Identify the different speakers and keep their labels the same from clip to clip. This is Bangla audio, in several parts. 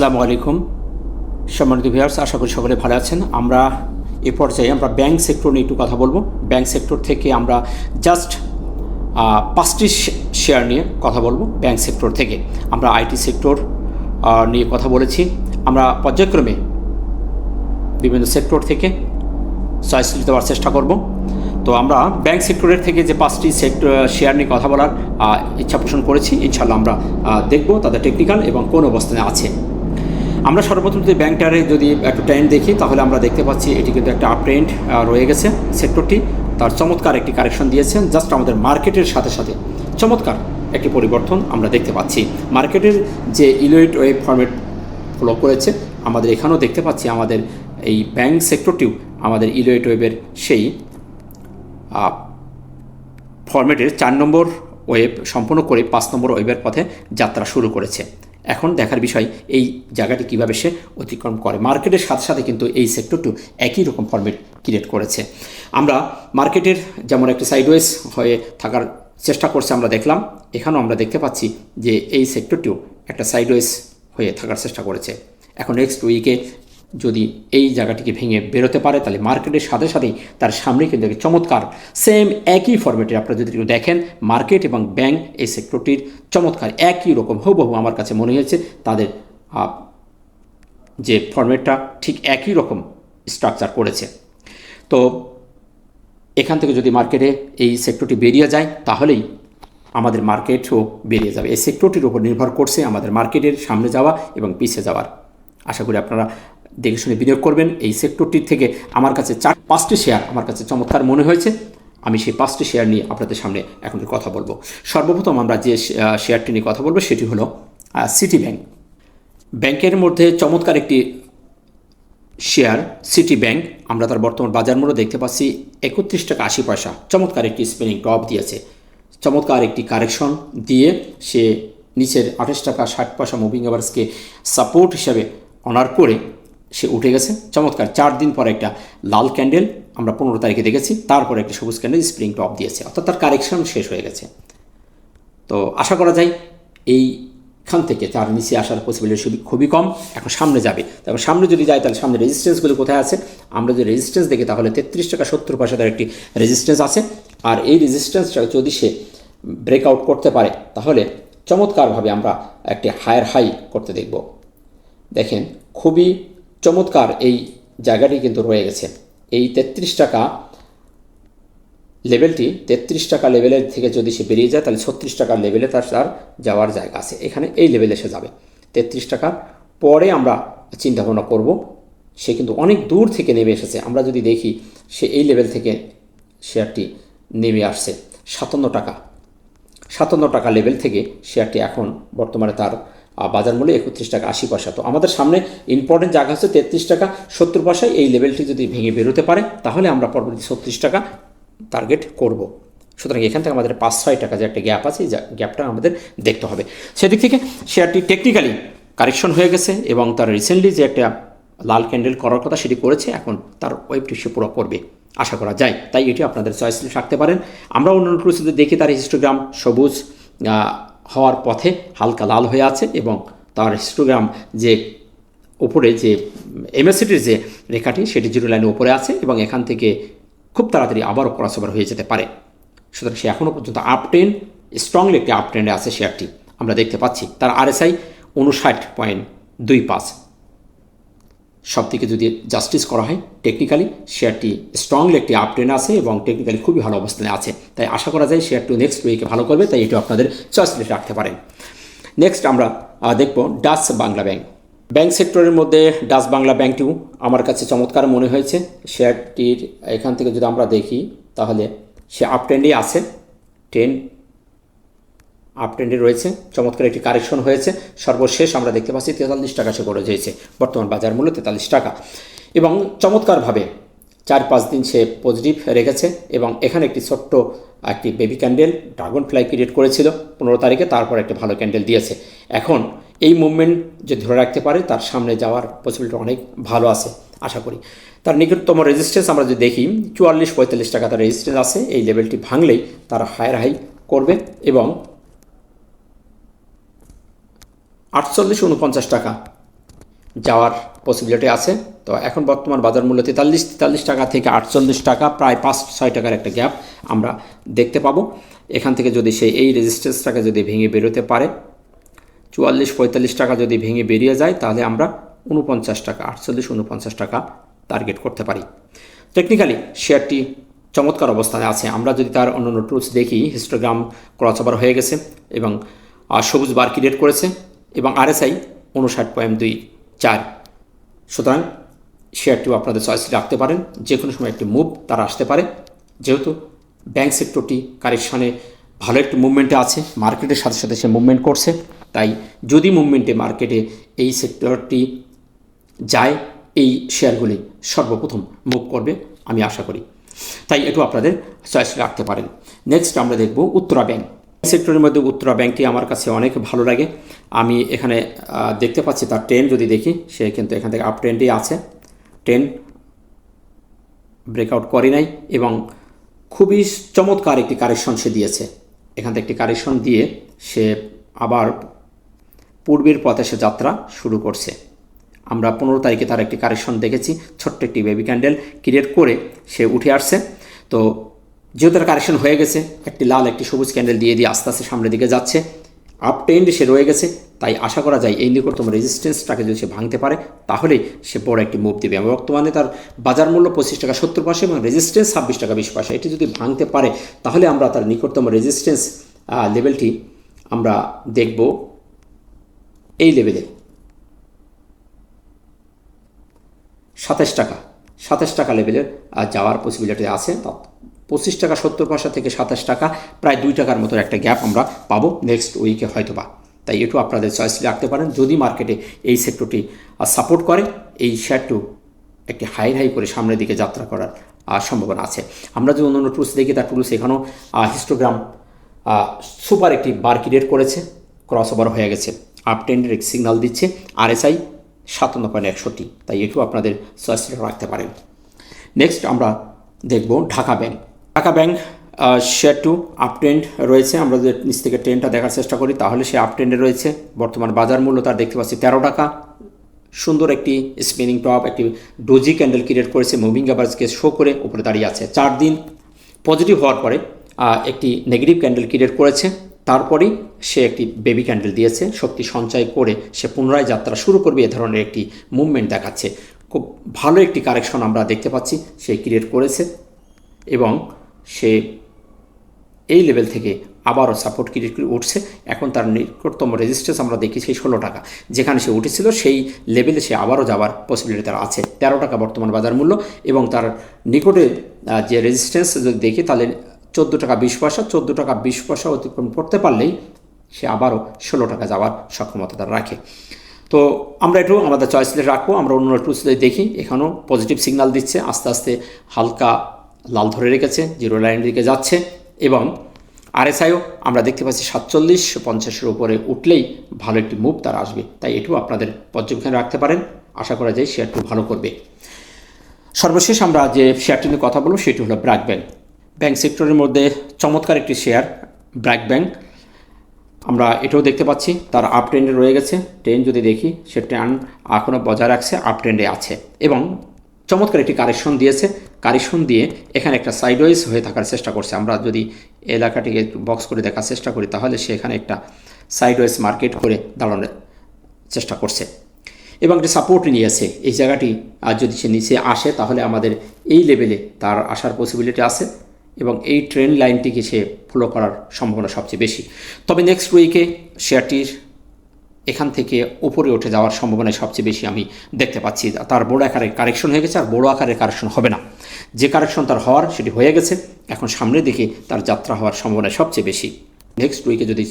Speaker 1: আসসালামু আলাইকুম সম্মানিত ভিউয়ার্স, আশা করি সকলে ভালো আছেন। আমরা এ পর্যায়ে ব্যাংক সেক্টর নিয়ে একটু কথা বলবো। ব্যাংক সেক্টর থেকে আমরা জাস্ট 5টি শেয়ার নিয়ে কথা বলবো। ব্যাংক সেক্টর থেকে আমরা আইটি সেক্টর নিয়ে কথা বলেছি। আমরা পর্যায়ক্রমে বিভিন্ন সেক্টর থেকে চয়েস দেওয়ার চেষ্টা করব। তো আমরা ব্যাংক সেক্টরের থেকে যে 5টি শেয়ার নিয়ে কথা বলার ইচ্ছা পোষণ করেছি, ইনশাল্লাহ আমরা দেখব তাদের টেকনিক্যাল এবং কোন অবস্থানে আছে। আমরা সর্বপ্রথম যদি ব্যাংকটারে যদি একটু ট্রেন্ড দেখি, তাহলে আমরা দেখতে পাচ্ছি এটি কিন্তু একটা আপ ট্রেন্ড রয়ে গেছে। সেক্টরটি তার চমৎকার একটি কারেকশন দিয়েছেন। জাস্ট আমাদের মার্কেটের সাথে সাথে চমৎকার একটি পরিবর্তন আমরা দেখতে পাচ্ছি। মার্কেটের যে ইলিয়েট ওয়েভ ফরম্যাট ফলো করেছে, আমাদের এখানেও দেখতে পাচ্ছি আমাদের এই ব্যাংক সেক্টরটিও আমাদের ইলিয়েট ওয়েভের সেই ফরম্যাটের 4 নম্বর ওয়েভ সম্পূর্ণ করে 5 নম্বর ওয়েভের পথে যাত্রা শুরু করেছে। এখন দেখার বিষয় এই জায়গাটি কীভাবে সে অতিক্রম করে। মার্কেটের সাথে সাথে কিন্তু এই সেক্টরটিও একই রকম ফরম্যাট ক্রিয়েট করেছে। আমরা মার্কেটের যেমন একটি সাইডওয়েজ হয়ে থাকার চেষ্টা করছে আমরা দেখলাম, এখানেও আমরা দেখতে পাচ্ছি যে এই সেক্টরটিও একটা সাইডওয়েজ হয়ে থাকার চেষ্টা করেছে। এখন নেক্সট উইকে যদি এই জায়গাটিকে ভেঙে বেরোতে পারে, তাহলে মার্কেটের সাথে সাথেই তার সামনে কিন্তু চমৎকার সেম একই ফরম্যাটে আপনারা যদি দেখেন, মার্কেট এবং ব্যাংক এই সেক্টরটির চমৎকার একই রকম হুবহু আমার কাছে মনে হয়েছে। তাদের যে ফরম্যাটটা ঠিক একই রকম স্ট্রাকচার করেছে। তো এখান থেকে যদি মার্কেটে এই সেক্টরটি বেরিয়ে যায়, তাহলেই আমাদের মার্কেটও বেরিয়ে যাবে। এই সেক্টরটির উপর নির্ভর করছে আমাদের মার্কেটের সামনে যাওয়া এবং পিছিয়ে যাওয়ার। আশা করি আপনারা দেখে শুনে বিনিয়োগ করবেন। এই সেক্টরটির থেকে আমার কাছে 5টি শেয়ার আমার কাছে চমৎকার মনে হয়েছে। আমি সেই 5টি শেয়ার নিয়ে আপনাদের সামনে এখন কথা বলবো। সর্বপ্রথম আমরা যে শেয়ারটি নিয়ে কথা বলবো সেটি হলো সিটি ব্যাংক। ব্যাংকের মধ্যে চমৎকার একটি শেয়ার সিটি ব্যাংক। আমরা তার বর্তমান বাজার মূল্য দেখতে পাচ্ছি 31 টাকা 80 পয়সা। চমৎকার একটি স্পিনিং টপ দিয়েছে, চমৎকার একটি কারেকশন দিয়ে সে নিচের 28 টাকা 60 পয়সা মুভিং অ্যাভারেজকে সাপোর্ট হিসাবে অনার করে সে উঠে গেছে। চমৎকার 4 দিন পরে একটা লাল ক্যান্ডেল আমরা 15 তারিখে দেখেছি, তারপরে একটা সবুজ ক্যান্ডেল স্প্রিং টপ দিয়েছে, অর্থাৎ তার কারেকশন শেষ হয়ে গেছে। তো আশা করা যায় এইখান থেকে তার নিচে আসার পসিবিলিটি খুবই কম। এখন সামনে যাবে, তখন সামনে যদি যায় তাহলে সামনে রেজিস্ট্যান্সগুলো কোথায় আছে আমরা যদি রেজিস্ট্যান্স দেখি, তাহলে 33 টাকা 70 পয়সা তার একটি রেজিস্ট্যান্স আছে। আর এই রেজিস্ট্যান্সটা যদি সে ব্রেকআউট করতে পারে, তাহলে চমৎকারভাবে আমরা একটি হায়ার হাই করতে দেখব। দেখেন খুবই চমৎকার এই জায়গাটি কিন্তু রয়ে গেছে। এই 33 টাকা লেভেলটি, 33 টাকা লেভেলের থেকে যদি সে বেরিয়ে যায়, তাহলে 36 টাকার লেভেলে তার যাওয়ার জায়গা আছে। এখানে এই লেভেলে সে যাবে। 33 টাকার পরে আমরা চিন্তাভাবনা করব। সে কিন্তু অনেক দূর থেকে নেমে এসেছে। আমরা যদি দেখি সে এই লেভেল থেকে শেয়ারটি নেমে আসছে 57 টাকা লেভেল থেকে শেয়ারটি এখন বর্তমানে তার বাজার মূল্য 31 টাকা 80 পয়সা। তো আমাদের সামনে ইম্পর্টেন্ট জায়গা হচ্ছে 33 টাকা 70 পয়সায়। এই লেভেলটি যদি ভেঙে বেরোতে পারে, তাহলে আমরা পরবর্তী 36 টাকা টার্গেট করব। সুতরাং এখান থেকে আমাদের 5-6 টাকা যে একটা গ্যাপ আছে, এই গ্যাপটা আমাদের দেখতে হবে। সেদিক থেকে শেয়ারটি টেকনিক্যালি কারেকশন হয়ে গেছে এবং তার রিসেন্টলি যে একটা লাল ক্যান্ডেল করার কথা সেটি করেছে। এখন তার ওয়েবটি সে পুরো করবে আশা করা যায়, তাই এটি আপনাদের চয়েস লিস্টে রাখতে পারেন। আমরা অন্যান্য টুলসে দেখি তার হিস্টোগ্রাম সবুজ হওয়ার পথে হালকা লাল হয়ে আছে এবং তার হিস্টোগ্রাম যে উপরে যে এমএসিটির যে রেখাটি সেটি 0 লাইনের উপরে আছে এবং এখান থেকে খুব তাড়াতাড়ি আবারও ক্রসওভার হয়ে যেতে পারে। সুতরাং সে এখনও পর্যন্ত আপ ট্রেন্ড, স্ট্রংলি একটি আপ ট্রেন্ডে আছে শেয়ারটি আমরা দেখতে পাচ্ছি। তার RSI 59.25। সব থেকে যদি জাস্টিস করা হয় টেকনিক্যালি শেয়ারটি স্ট্রংলি একটি আপ ট্রেন্ড আছে এবং টেকনিক্যালি খুবই ভালো অবস্থানে আছে। তাই আশা করা যায় শেয়ারটি নেক্সট উইকে ভালো করবে, তাই এটিও আপনাদের চয়েস লিস্টে রাখতে পারেন। নেক্সট আমরা দেখব ডাচ বাংলা ব্যাংক। ব্যাংক সেক্টরের মধ্যে ডাচ বাংলা ব্যাংকটিও আমার কাছে চমৎকার মনে হয়েছে। শেয়ারটির এখান থেকে যদি আমরা দেখি, তাহলে সে আপ ট্রেন্ডেই আছে, আপ ট্রেন্ডে রয়েছে। চমৎকার একটি কারেকশন হয়েছে। সর্বশেষ আমরা দেখতে পাচ্ছি 43 টাকা সে করে হয়েছে। বর্তমান বাজার মূল্য 43 টাকা এবং চমৎকারভাবে 4-5 দিন সে পজিটিভ রেখেছে এবং এখানে একটি ছোট্ট একটি baby candle dragon fly create করেছিল 15 তারিখে, তারপর একটি ভালো ক্যান্ডেল দিয়েছে। এখন এই মুভমেন্ট যদি ধরে রাখতে পারে, তার সামনে যাওয়ার পসিবিলিটি অনেক ভালো আছে আশা করি। তার নিকটতম রেজিস্ট্যান্স আমরা যদি দেখি 44-45 টাকা তার রেজিস্ট্যান্স আছে। এই লেভেলটি ভাঙলেই তার হায়ার হাই করবে এবং 48-49 টাকা যাওয়ার পসিবিলিটি আছে। তো এখন বর্তমান বাজার মূল্য 43 টাকা থেকে 48 টাকা, প্রায় 5-6 টাকার একটা গ্যাপ আমরা দেখতে পাবো। এখান থেকে যদি এই রেজিস্ট্যান্সটাকে যদি ভেঙে বেরোতে পারে, 44-45 টাকা যদি ভেঙে বেরিয়ে যায়, তাহলে আমরা 49 টাকা, 48-49 টাকা টার্গেট করতে পারি। টেকনিক্যালি শেয়ারটি চমৎকার অবস্থানে আছে। আমরা যদি তার অন্যান্য টুলস দেখি, হিস্টোগ্রাম ক্রসওভার হয়ে গেছে এবং সবুজ বার ক্রিয়েট করেছে এবং RSI 59.24। সুতরাং শেয়ারটিও আপনাদের চয়েসে রাখতে পারেন। যে কোনো সময় একটি মুভ তারা আসতে পারে, যেহেতু ব্যাংক সেক্টরটি কারেকশনে ভালো একটি মুভমেন্টে আছে, মার্কেটের সাথে সাথে সে মুভমেন্ট করছে। তাই যদি মুভমেন্টে মার্কেটে এই সেক্টরটি যায়, এই শেয়ারগুলি সর্বপ্রথম মুভ করবে আমি আশা করি। তাই একটু আপনাদের চয়েস রাখতে পারেন। নেক্সট আমরা দেখব উত্তরা ব্যাংক। সেক্টরের মধ্যে উত্তরা ব্যাংকটি আমার কাছে অনেক ভালো লাগে। আমি এখানে দেখতে পাচ্ছি তার ট্রেন্ড যদি দেখি, সে কিন্তু এখান থেকে আপ ট্রেন্ডেই আছে, ট্রেন্ড ব্রেকআউট করে নাই এবং খুবই চমৎকার একটি কারেকশন সে দিয়েছে। এখান থেকে একটি কারেকশন দিয়ে সে আবার পূর্বের পথে সে যাত্রা শুরু করছে। আমরা 15 তারিখে তার একটি কারেকশন দেখেছি, ছোট্ট একটি বেবি ক্যান্ডেল ক্রিয়েট করে সে উঠে আসছে। তো যেহেতু তার কারেকশন হয়ে গেছে, একটি লাল একটি সবুজ ক্যান্ডেল দিয়ে আস্তে আস্তে সামনের দিকে যাচ্ছে, আপ ট্রেন্ডে সে রয়ে গেছে। তাই আশা করা যায় এই নিকটতম রেজিস্ট্যান্সটাকে যদি সে ভাঙতে পারে, তাহলেই সে বড় একটি মুভ দেবে। বর্তমানে তার বাজার মূল্য 25 টাকা 70 পয়সা এবং রেজিস্ট্যান্স 26 টাকা 20 পয়সা। এটি যদি ভাঙতে পারে, তাহলে আমরা তার নিকটতম রেজিস্ট্যান্স লেভেলটি আমরা দেখব এই লেভেলে 27 টাকা লেভেলের যাওয়ার পসিবিলিটি আছে। 25 টাকা 70 পয়সা থেকে 27 টাকা, প্রায় 2 টাকার মতো একটা গ্যাপ আমরা পাবো নেক্সট উইকে হয়তোবা। তাই একটু আপনাদের চয়েস রাখতে পারেন। যদি মার্কেটে এই সেক্টরটি সাপোর্ট করে, এই শেয়ারটিও একটি হাই করে সামনের দিকে যাত্রা করার সম্ভাবনা আছে। আমরা যদি অন্যান্য টুলস দেখি, তার টুলস এখানেও হিস্টোগ্রাম সুপার একটি বার ক্রিয়েট করেছে, ক্রসওভার হয়ে গেছে, আপ ট্রেন্ডের এক সিগন্যাল দিচ্ছে, RSI 57.61। তাই একটু আপনাদের চয়েস রাখতে পারেন। নেক্সট আমরা দেখব Dhaka bank. Dhaka bank share two up trend রয়েছে। আমরা যদি নিচ থেকে ট্রেন্ডটা দেখার চেষ্টা করি, তাহলে সে আপ ট্রেন্ডে রয়েছে। বর্তমান বাজার মূল্য তার দেখতে পাচ্ছি 13 টাকা। সুন্দর একটি স্পিনিং টপ, একটি ডোজি ক্যান্ডেল ক্রিয়েট করেছে, মুভিং অ্যাভারেজকে শো করে উপরে দাঁড়িয়ে আছে। 4 দিন পজিটিভ হওয়ার পরে একটি নেগেটিভ ক্যান্ডেল ক্রিয়েট করেছে, তারপরেই সে একটি বেবি ক্যান্ডেল দিয়েছে। শক্তি সঞ্চয় করে সে পুনরায় যাত্রা শুরু করবে, এ ধরনের একটি মুভমেন্ট দেখাচ্ছে। খুব ভালো একটি কারেকশন আমরা দেখতে পাচ্ছি সে ক্রিয়েট করেছে এবং সে এই লেভেল থেকে আবারও সাপোর্ট ক্রিয়েট করে উঠছে। এখন তার নিকটতম রেজিস্ট্যান্স আমরা দেখি সেই 16 টাকা, যেখানে সে উঠেছিল সেই লেভেলে সে আবারও যাওয়ার পসিবিলিটি তার আছে। 13 টাকা বর্তমান বাজার মূল্য এবং তার নিকটে যে রেজিস্ট্যান্স যদি দেখি, তাহলে 14 টাকা 20 পয়সা। 14 টাকা 20 পয়সা অতিক্রম করতে পারলেই সে আবারও 16 টাকা যাওয়ার সক্ষমতা তার রাখে। তো আমরা একটু আমাদের চয়েস রাখবো। আমরা অন্য টুলস দেখি, এখানেও পজিটিভ সিগন্যাল দিচ্ছে, আস্তে আস্তে হালকা লাল ধরে রেখেছে, জিরো লাইনের দিকে যাচ্ছে এবং RSIও আমরা দেখতে পাচ্ছি 47-50-এর উপরে উঠলেই ভালো একটি মুভ তার আসবে। তাই এটিও আপনাদের পর্যবেক্ষণে রাখতে পারেন। আশা করা যায় শেয়ারটি ভালো করবে। সর্বশেষ আমরা যে শেয়ারটি নিয়ে কথা বলব সেটি হলো ব্র্যাক ব্যাংক। ব্যাংক সেক্টরের মধ্যে চমৎকার একটি শেয়ার ব্র্যাক ব্যাংক। আমরা এটাও দেখতে পাচ্ছি তার আপ ট্রেন্ডে রয়ে গেছে। ট্রেন্ড যদি দেখি, সে ট্রেন্ড এখনও বজায় রাখছে, আপ ট্রেন্ডে আছে এবং চমৎকার একটি কারেকশন দিয়েছে। কারেকশন দিয়ে এখানে একটা সাইডওয়েজ হয়ে থাকার চেষ্টা করছে। আমরা যদি এলাকাটিকে বক্স করে দেখার চেষ্টা করি, তাহলে সে এখানে একটা সাইডওয়েজ মার্কেট করে দাঁড়ানোর চেষ্টা করছে এবং একটা সাপোর্ট নিয়েছে। এই জায়গাটি যদি সে নিচে আসে, তাহলে আমাদের এই লেভেলে তার আসার পসিবিলিটি আছে এবং এই ট্রেন্ড লাইনটিকে সে ফলো করার সম্ভাবনা সবচেয়ে বেশি। তবে নেক্সট উইকে শেয়ারটির এখান থেকে উপরে উঠে যাওয়ার সম্ভাবনা সবচেয়ে বেশি আমি দেখতে পাচ্ছি। তার বড় আকারের কারেকশন হয়ে গেছে, আর বড় আকারের কারেকশন হবে না। যে কারেকশন তার হওয়ার সেটি হয়ে গেছে, এখন সামনের দিকে তার যাত্রা হওয়ার সম্ভাবনা সবচেয়ে বেশি। নেক্সট উইকে যদি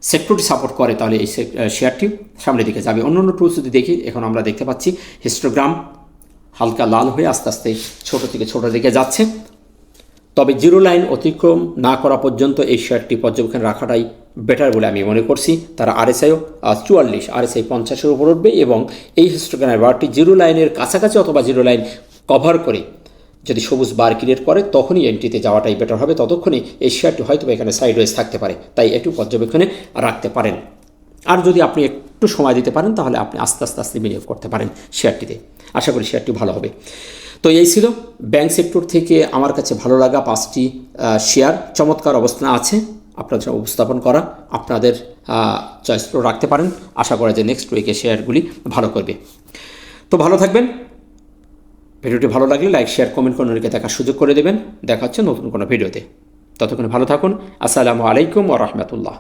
Speaker 1: সেক্টরটি সাপোর্ট করে, তাহলে এই শেয়ারটি সামনের দিকে যাবে। অন্য টুলস যদি দেখি, এখন আমরা দেখতে পাচ্ছি হিস্টোগ্রাম হালকা লাল হয়ে আস্তে আস্তে ছোট থেকে ছোট দিকে যাচ্ছে। তবে জিরো লাইন অতিক্রম না করা পর্যন্ত এই শেয়ারটি পর্যবেক্ষণ রাখাটাই বেটার বলে আমি মনে করছি। তারা RSIও 44, RSI 50-এর উপর উঠবে এবং এই হিস্টোগ্রামের বারটি জিরো লাইনের কাছাকাছি অথবা জিরো লাইন কভার করে যদি সবুজ বার ক্রিয়েট করে, তখনই এন্ট্রিতে যাওয়াটাই বেটার হবে। ততক্ষণে এই শেয়ারটি হয়তো এখানে সাইডওয়েজ থাকতে পারে, তাই একটু পর্যবেক্ষণে রাখতে পারেন। আর যদি আপনি একটু সময় দিতে পারেন তাহলে আপনি আস্তে আস্তে আস্তে বিনিয়োগ করতে পারেন শেয়ারটিতে। আশা করি শেয়ারটি ভালো হবে। তো এই ছিল ব্যাংক সেক্টর থেকে আমার কাছে ভালো লাগা 5টি শেয়ার। চমৎকার অবস্থানে আছে, আপনাদের জন্য উপস্থাপন করা, আপনাদের চয়েস রাখতে পারেন। আশা করা যে নেক্সট উইকে শেয়ারগুলি ভালো করবে। তো ভালো থাকবেন। ভিডিওটি ভালো লাগলে লাইক, শেয়ার, কমেন্ট করে অন্যকে দেখার সুযোগ করে দেবেন। দেখা হচ্ছে নতুন কোনো ভিডিওতে। ততক্ষণ ভালো থাকুন। আসসালামু আলাইকুম ওয়া রাহমাতুল্লাহ।